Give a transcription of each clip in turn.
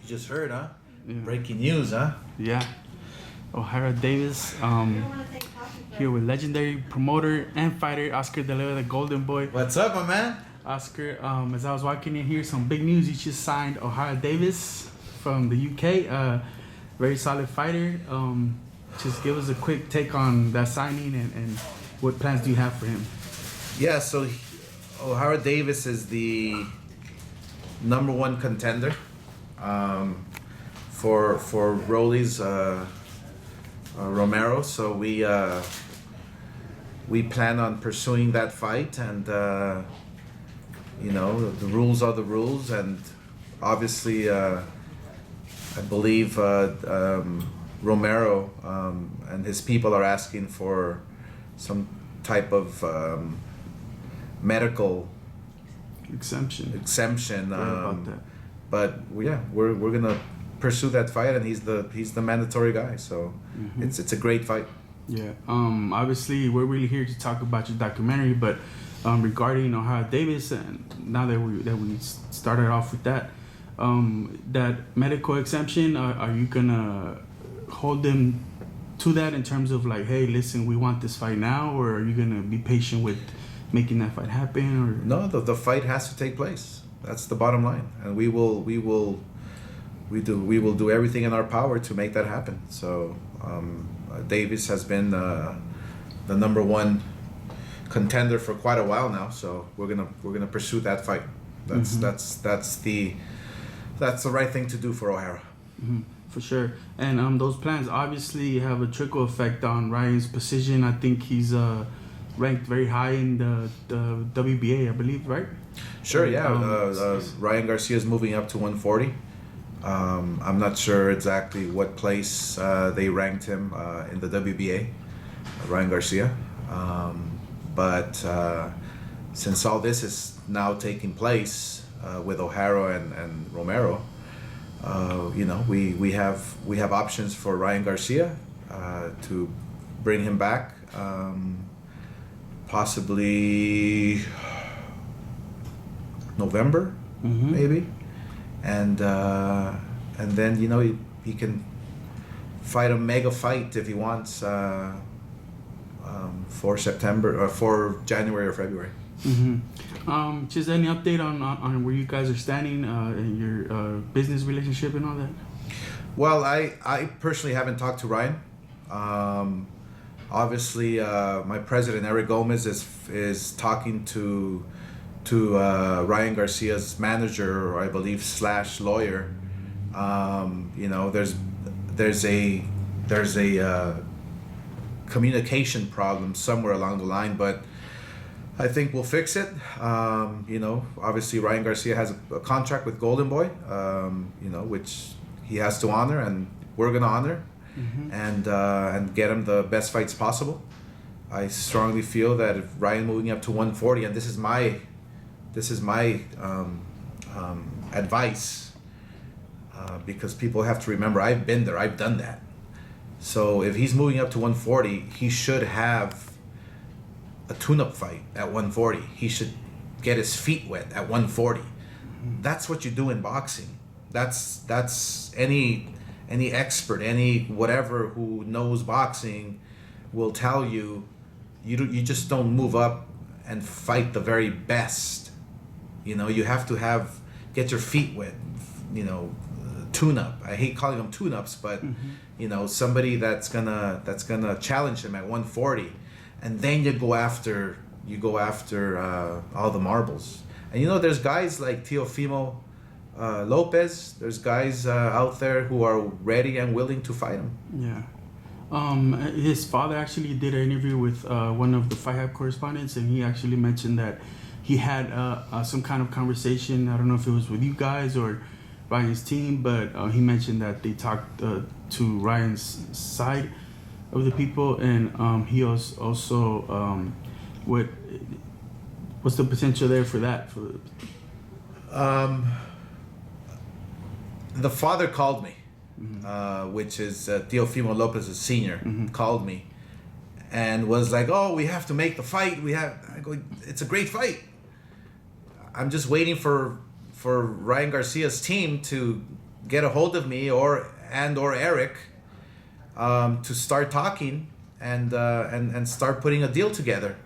You just heard, huh? Yeah. Breaking news, huh? Yeah. O'Hara Davis, here with legendary promoter and fighter Oscar De La Hoya, the Golden Boy. What's up, my man? Oscar, as I was walking in here, some big news. You just signed O'Hara Davis from the UK. Very solid fighter. Just give us a quick take on that signing and what plans do you have for him? Yeah, so O'Hara Davis is the #1 contender for Rolly's Romero. So we plan on pursuing that fight, and you know, the rules are the rules, and obviously I believe Romero and his people are asking for some type of medical exemption. About that. But yeah, we're gonna pursue that fight, and he's the mandatory guy. So it's a great fight. Yeah. Obviously, we're really here to talk about your documentary, but regarding O'Hara Davis, and now that we started off with that, that medical exemption, are you gonna hold them to that in terms of like, hey, listen, we want this fight now, or are you gonna be patient with making that fight happen? Or no, the fight has to take place. That's the bottom line, and we will do everything in our power to make that happen. So Davis has been the #1 contender for quite a while now. So we're gonna pursue that fight. That's the right thing to do for O'Hara. For sure. And those plans obviously have a trickle effect on Ryan's position. I think he's ranked very high in the WBA, I believe, right? Sure, yeah. Ryan Garcia is moving up to 140. I'm not sure exactly what place they ranked him in the WBA, Ryan Garcia. But since all this is now taking place with O'Hara and Romero, you know, we have options for Ryan Garcia to bring him back, possibly November, maybe, and then, you know, he can fight a mega fight if he wants for September or for January or February. Just any update on where you guys are standing in your business relationship and all that? Well, I personally haven't talked to Ryan. Obviously, my president Eric Gomez is talking to Ryan Garcia's manager, or I believe / lawyer. You know, there's a communication problem somewhere along the line, but I think we'll fix it. You know, obviously Ryan Garcia has a contract with Golden Boy, you know, which he has to honor, and we're gonna honor, and get him the best fights possible. I strongly feel that if Ryan moving up to 140, and this is my advice, because people have to remember, I've been there, I've done that. So if he's moving up to 140, he should have a tune-up fight at 140. He should get his feet wet at 140. That's what you do in boxing. That's any expert, any whatever who knows boxing will tell you, you just don't move up and fight the very best. You know, you have to get your feet wet, you know, tune-up. I hate calling them tune-ups, but you know, somebody that's gonna challenge him at 140, and then you go after all the marbles. And you know, there's guys like Teofimo Lopez. There's guys out there who are ready and willing to fight him. Yeah. His father actually did an interview with one of the FightHype correspondents, and he actually mentioned that he had some kind of conversation. I don't know if it was with you guys or Ryan's team, but he mentioned that they talked to Ryan's side of the people, and he also what's the potential there for that? The father called me, which is Teofimo Lopez's senior, called me and was like, "Oh, we have to make the fight. I go, it's a great fight. I'm just waiting for Ryan Garcia's team to get a hold of me or Eric to start talking and start putting a deal together,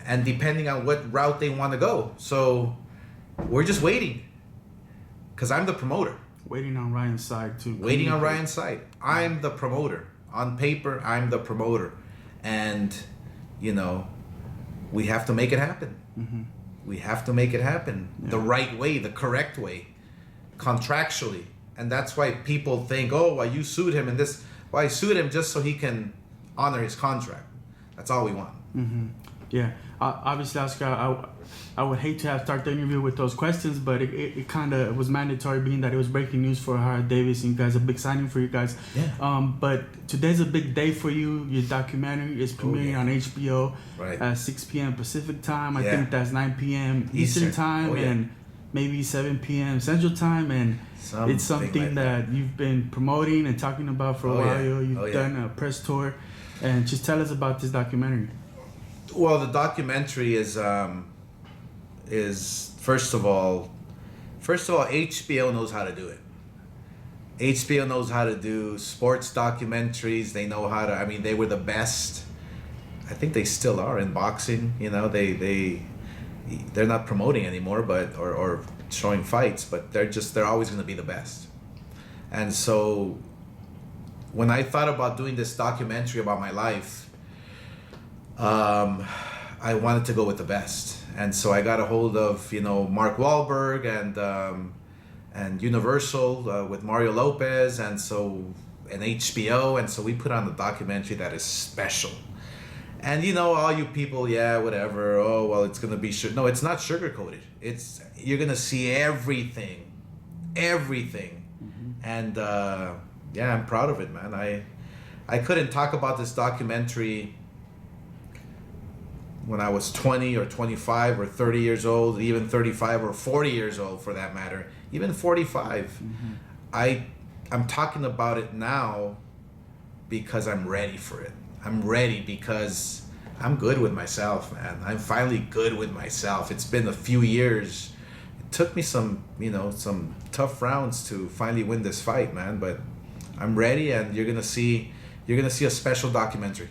and depending on what route they want to go. So we're just waiting, because I'm the promoter. Waiting on Ryan's side to Waiting on Ryan's side. I'm the promoter. On paper, I'm the promoter. And, we have to make it happen. Mm-hmm. We have to make it happen the right way, the correct way, contractually. And that's why people think, oh, well, you sued him and this. Well, I sued him just so he can honor his contract. That's all we want. Mm-hmm. Yeah. Obviously, Oscar, I would hate to have started the interview with those questions, but it kind of was mandatory, being that it was breaking news for Howard Davis and you guys, a big signing for you guys. Yeah. But today's a big day for you. Your documentary is premiering on HBO at 6 p.m. Pacific time. I think that's 9 p.m. Eastern time and maybe 7 p.m. Central time. And it's something that you've been promoting and talking about for a while. You've done a press tour. And just tell us about this documentary. Well, the documentary is first of all, HBO knows how to do it. HBO knows how to do sports documentaries. They know how to. I mean, they were the best. I think they still are in boxing. They're not promoting anymore, but or showing fights, but they're always going to be the best. And so, when I thought about doing this documentary about my life, I wanted to go with the best, and so I got a hold of Mark Wahlberg and Universal with Mario Lopez, and HBO, and so we put on the documentary that is special. And all you people, whatever. Oh well, it's gonna be no, it's not sugar-coated. You're gonna see everything, and I'm proud of it, man. I couldn't talk about this documentary when I was 20 or 25 or 30 years old, even 35 or 40 years old for that matter, even 45. I'm talking about it now because I'm ready for it. I'm ready because I'm good with myself, man. I'm finally good with myself. It's been a few years. It took me some tough rounds to finally win this fight, man, but I'm ready, and you're going to see a special documentary.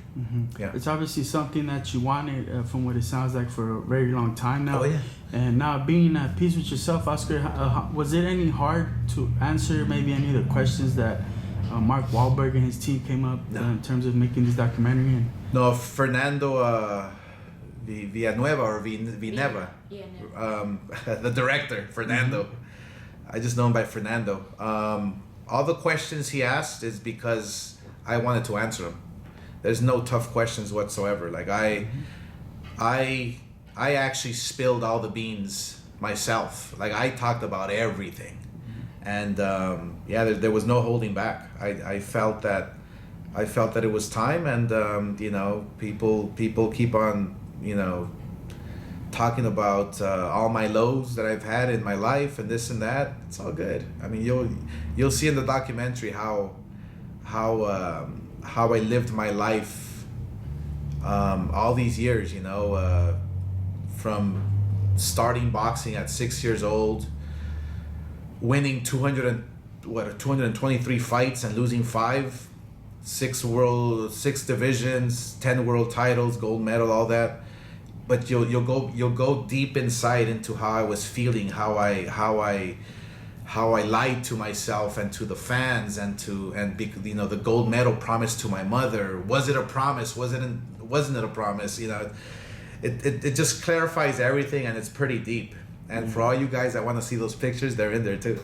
Yeah. It's obviously something that you wanted, from what it sounds like, for a very long time now. Oh, yeah. And now being at peace with yourself, Oscar, was it any hard to answer maybe any of the questions that Mark Wahlberg and his team came up in terms of making this documentary? No, Fernando Villanueva or Vineva, the director, Fernando. I just know him by Fernando. All the questions he asked is because I wanted to answer them. There's no tough questions whatsoever. Like I actually spilled all the beans myself. Like I talked about everything, and there was no holding back. I felt that it was time, and people keep on talking about all my lows that I've had in my life and this and that. It's all good. I mean, you'll see in the documentary how I lived my life all these years, from starting boxing at 6 years old, winning 223 fights and losing 5, 6 divisions, 10 world titles, gold medal, all that. But you'll go deep inside into how I was feeling, how I lied to myself and to the fans and the gold medal promise to my mother. Was it a promise? Wasn't it a promise? It just clarifies everything, and it's pretty deep. And for all you guys that want to see those pictures, they're in there too.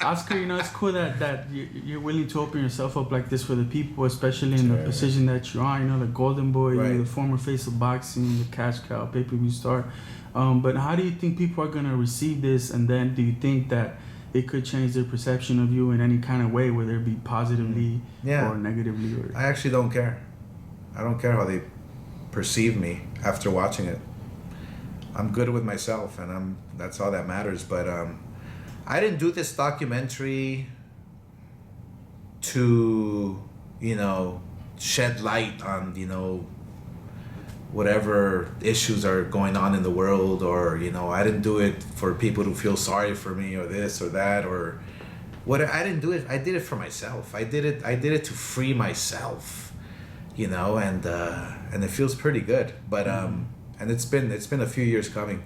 Oscar, it's cool that you're willing to open yourself up like this for the people, especially in the position that you're on. The golden boy, the former face of boxing, the cash cow, pay-per-view star. But how do you think people are going to receive this? And then do you think that it could change their perception of you in any kind of way, whether it be positively or negatively? I actually don't care. I don't care how they perceive me after watching it. I'm good with myself, and that's all that matters. But I didn't do this documentary to shed light on whatever issues are going on in the world, or I didn't do it for people to feel sorry for me or this or that or what. I didn't do it. I did it for myself. I did it to free myself, and it feels pretty good. But and it's been a few years coming.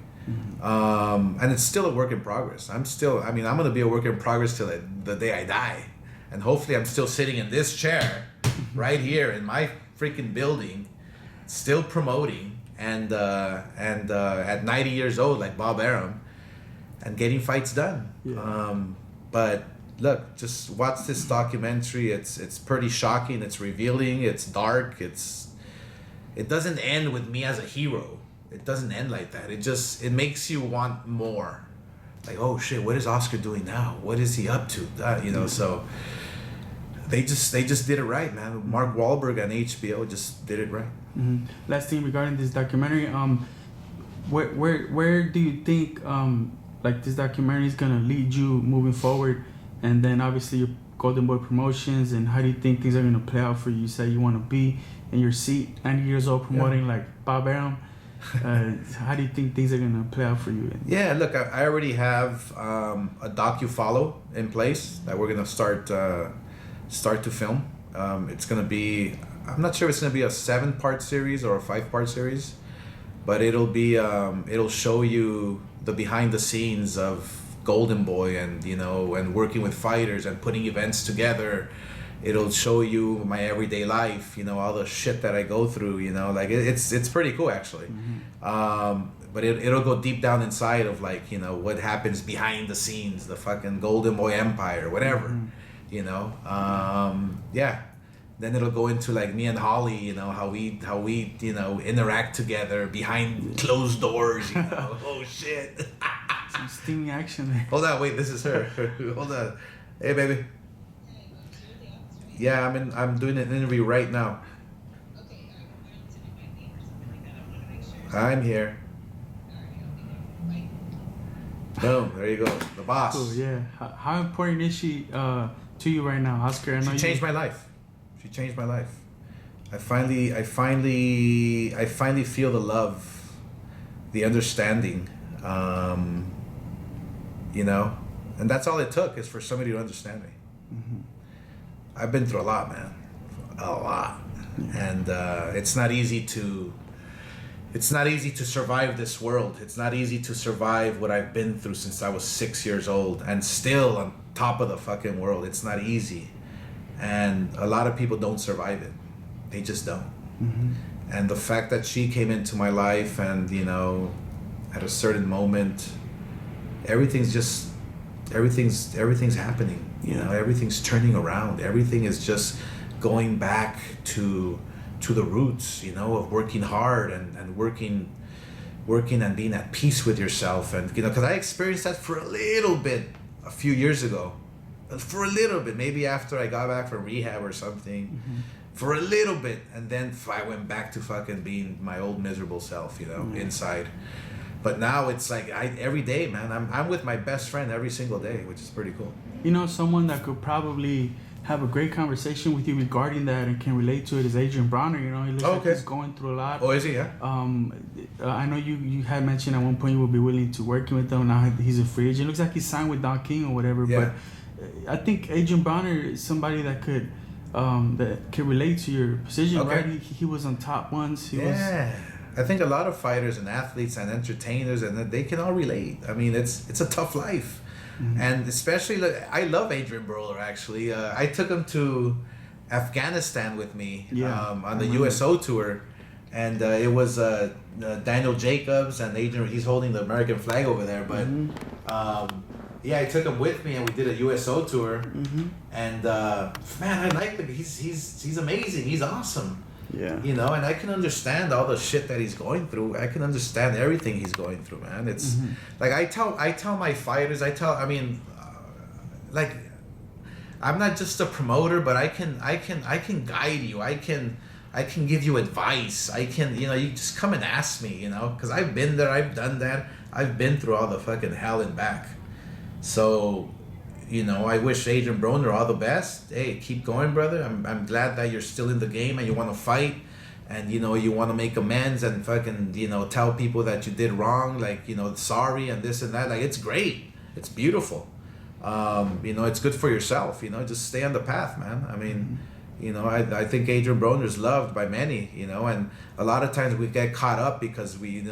And it's still a work in progress. I'm going to be a work in progress till the day I die. And hopefully I'm still sitting in this chair right here in my freaking building, still promoting and at 90 years old, like Bob Arum, and getting fights done. Yeah. But look, just watch this documentary. It's pretty shocking. It's revealing. It's dark. It doesn't end with me as a hero. It doesn't end like that. It makes you want more. Like, oh shit, what is Oscar doing now? What is he up to? So they just did it right, man. Mark Wahlberg on HBO just did it right. Mm-hmm. Last thing regarding this documentary, where do you think like this documentary is gonna lead you moving forward? And then obviously your Golden Boy Promotions, and how do you think things are gonna play out for you? You say you want to be in your seat, 90 years old, promoting like Bob Arum. How do you think things are gonna play out for you? Yeah, look, I already have a docu-follow in place that we're gonna start to film. It's gonna be, I'm not sure if it's gonna be a 7-part series or a 5-part series, but it'll show you the behind the scenes of Golden Boy and and working with fighters and putting events together. It'll show you my everyday life, all the shit that I go through, like it's pretty cool actually. Mm-hmm. But it'll go deep down inside of like, what happens behind the scenes, the fucking Golden Boy Empire, whatever, yeah. Then it'll go into like me and Holly, how we interact together behind closed doors, Oh shit. Some steamy action there. Hold on, wait, this is her. Hold on. Hey baby. Yeah, I'm doing an interview right now. I'm here. Boom, there you go. The boss. Cool, yeah. How important is she to you right now, Oscar? She changed my life. She changed my life. I finally feel the love, the understanding, and that's all it took, is for somebody to understand me. Mm-hmm. I've been through a lot, man, a lot, and it's not easy to survive this world. It's not easy to survive what I've been through since I was 6 years old, and still on top of the fucking world. It's not easy, and a lot of people don't survive it. They just don't. Mm-hmm. And the fact that she came into my life, and at a certain moment, everything's happening. Everything's turning around. Everything is just going back to the roots, of working hard and working and being at peace with yourself. And because I experienced that for a little bit a few years ago, for a little bit, maybe after I got back from rehab or something, mm-hmm. for a little bit, and then I went back to fucking being my old miserable self, mm-hmm. inside. But now it's like every day, man, I'm with my best friend every single day, which is pretty cool. Someone that could probably have a great conversation with you regarding that and can relate to it is Adrian Bronner. He looks like he's going through a lot. Oh, is he? Yeah. I know you had mentioned at one point you would be willing to working with him. Now he's a free agent. Looks like he's signed with Don King or whatever. Yeah. But I think Adrian Bronner is somebody that could relate to your position, right? He was on top once. I think a lot of fighters and athletes and entertainers, and they can all relate. I mean, it's a tough life. Mm-hmm. And especially, I love Adrian Broner, actually. I took him to Afghanistan with me on the USO tour. And it was Daniel Jacobs and Adrian. He's holding the American flag over there. But I took him with me, and we did a USO tour. Mm-hmm. And man, I like him. He's amazing. He's awesome. Yeah. And I can understand all the shit that he's going through. I can understand everything he's going through, man. It's like I tell my fighters, like I'm not just a promoter, but I can guide you. I can give you advice. I can, you just come and ask me, because I've been there, I've done that. I've been through all the fucking hell and back. So, I wish Adrian Broner all the best. Hey, keep going, brother. I'm glad that you're still in the game and you want to fight. and you want to make amends and fucking tell people that you did wrong, like sorry and this and that. Like, it's great, it's beautiful. It's good for yourself. Just stay on the path, man. I mean, I think Adrian Broner's loved by many. And a lot of times we get caught up because we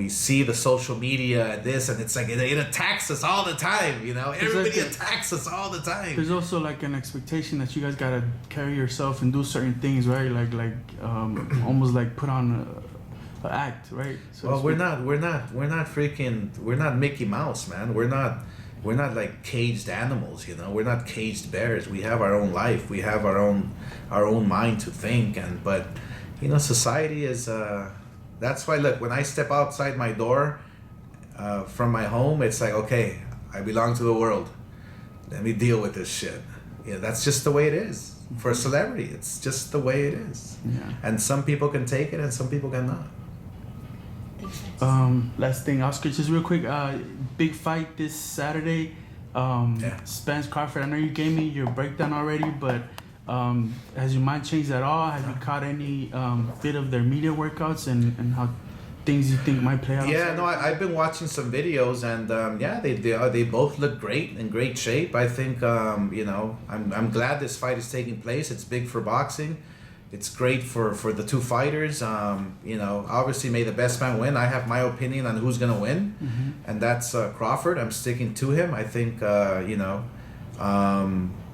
see the social media and this, and it's like it attacks us all the time. Everybody attacks us all the time. There's also like an expectation that you guys gotta carry yourself and do certain things, right? Like almost like put on a act, right? So well, we're not Mickey Mouse, man. We're not like caged animals. We're not caged bears. We have our own life. We have our own mind to think. But society is. That's why, look, when I step outside my door from my home, it's like, okay, I belong to the world. Let me deal with this shit. That's just the way it is. For a celebrity, it's just the way it is. Yeah. And some people can take it and some people cannot. Last thing, Oscar, just real quick, big fight this Saturday. Spence Crawford, I know you gave me your breakdown already, but has your mind changed at all? Have you caught any bit of their media workouts and how things you think might play out? Yeah, no, I've been watching some videos, and they both look great, in great shape. I think I'm glad this fight is taking place. It's big for boxing. It's great for the two fighters. Obviously, may the best man win. I have my opinion on who's gonna win, and that's Crawford. I'm sticking to him. I think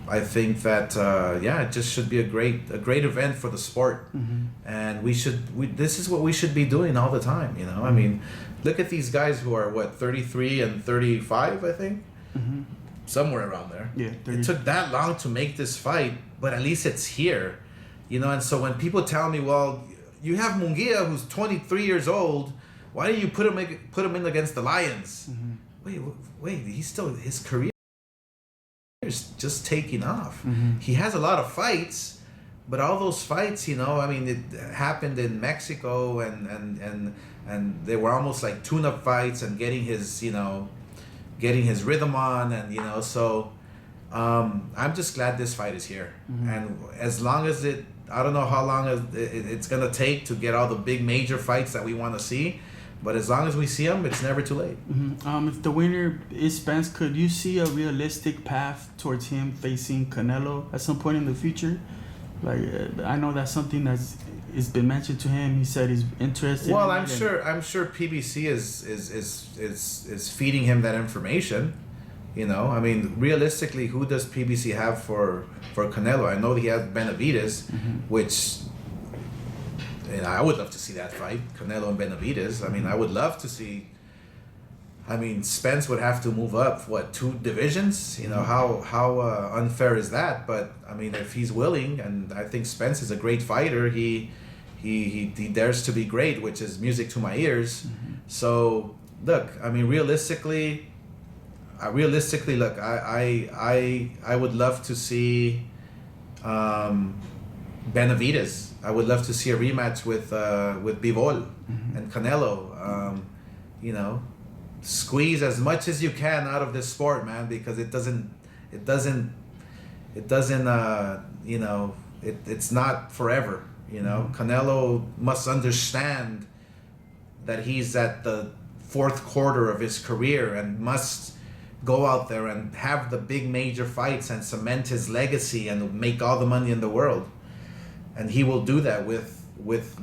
I think that it just should be a great event for the sport, and this is what we should be doing all the time. I mean, look at these guys who are 33 and 35, I think, somewhere around there. Yeah, 30. It took that long to make this fight, but at least it's here, And so when people tell me, well, you have Munguia who's 23 years old, why do you put him in against the Lions? Wait, he's still, his career is just taking off. He has a lot of fights, but all those fights, it happened in Mexico and they were almost like tune-up fights and getting his rhythm on, and so I'm just glad this fight is here. And as long as I don't know how long it's gonna take to get all the big major fights that we want to see. But as long as we see him, it's never too late. If the winner is Spence, could you see a realistic path towards him facing Canelo at some point in the future? Like, I know that's something it's been mentioned to him. He said he's interested. Well, I'm sure PBC is feeding him that information. I mean, realistically, who does PBC have for Canelo? I know he has Benavidez, which. And I would love to see that fight, Canelo and Benavidez. I mean, I would love to see. I mean, Spence would have to move up 2 divisions. How unfair is that? But I mean, if he's willing, and I think Spence is a great fighter, he dares to be great, which is music to my ears. So look, I mean, realistically, look, I would love to see Benavidez. I would love to see a rematch with Bivol and Canelo. Squeeze as much as you can out of this sport, man, because it's not forever. Canelo must understand that he's at the 4th quarter of his career and must go out there and have the big major fights and cement his legacy and make all the money in the world. And he will do that with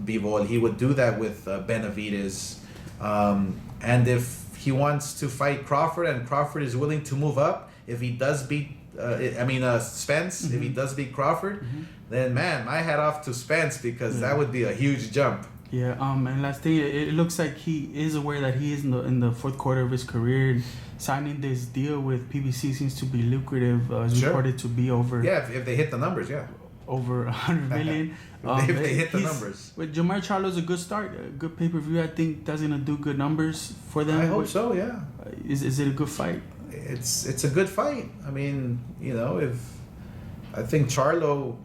Bivol. He would do that with Benavidez. And if he wants to fight Crawford and Crawford is willing to move up, if he does beat, Spence, if he does beat Crawford, then man, my hat off to Spence, because that would be a huge jump. Yeah. And last thing, it looks like he is aware that he is in the 4th quarter of his career. Signing this deal with PBC seems to be lucrative. It's reported to be over. Yeah, if they hit the numbers, yeah. Over 100 million. If they hit the numbers. With Jamar Charlo's a good start, a good pay-per-view. I think that's gonna do good numbers for them. I hope so. Yeah. Is it a good fight? It's a good fight. I mean, if I think Charlo,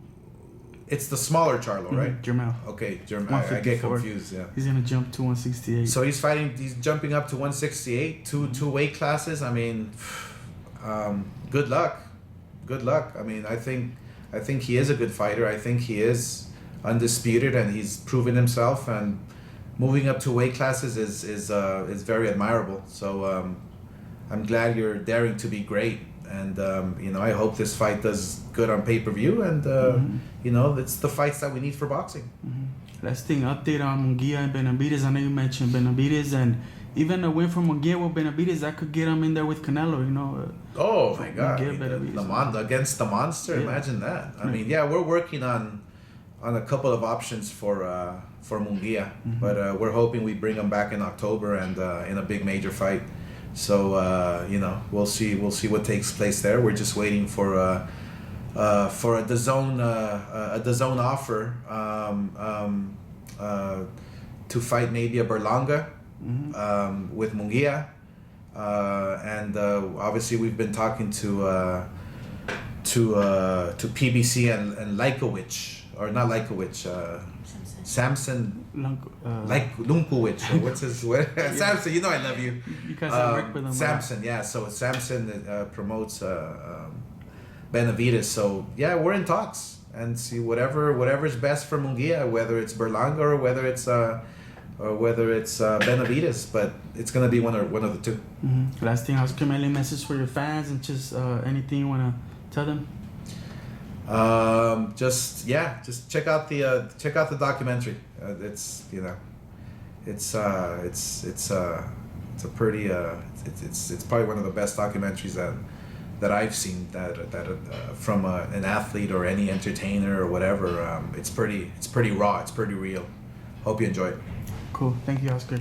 it's the smaller Charlo, right? Jermell. Okay, Jermell. I get confused. Yeah. He's gonna jump to 168. So he's jumping up to 168, two weight classes. I mean, good luck. I mean, I think he is a good fighter. I think he is undisputed, and he's proven himself. And moving up to weight classes is very admirable. So I'm glad you're daring to be great. And I hope this fight does good on pay-per-view. And it's the fights that we need for boxing. Last thing, update on Munguia and Benavidez. I know you mentioned Benavidez, and even a win from Munguia with Benavidez, that could get him in there with Canelo. Oh my God! Munguia, against the monster. Yeah. Imagine that. I mean, yeah, we're working on a couple of options for Munguia, but we're hoping we bring him back in October and in a big major fight. So we'll see what takes place there. We're just waiting for a DAZN offer to fight maybe a Berlanga with Munguia, and obviously we've been talking to PBC and Lajkovic, or not Lajkovic, Samson Lunkowicz. What's his Samson? I love you. You guys have worked with him. Samson, yeah. So Samson promotes Benavidez. So yeah, we're in talks and see whatever's best for Munguia, whether it's Berlanga or whether it's Benavidez. But it's gonna be one of the two. Last thing, Oscar, any message for your fans and just anything you wanna tell them? Just check out the documentary. It's probably one of the best documentaries that I've seen that from an athlete or any entertainer or whatever. It's pretty raw. It's pretty real. Hope you enjoy it. Cool. Thank you, Oscar.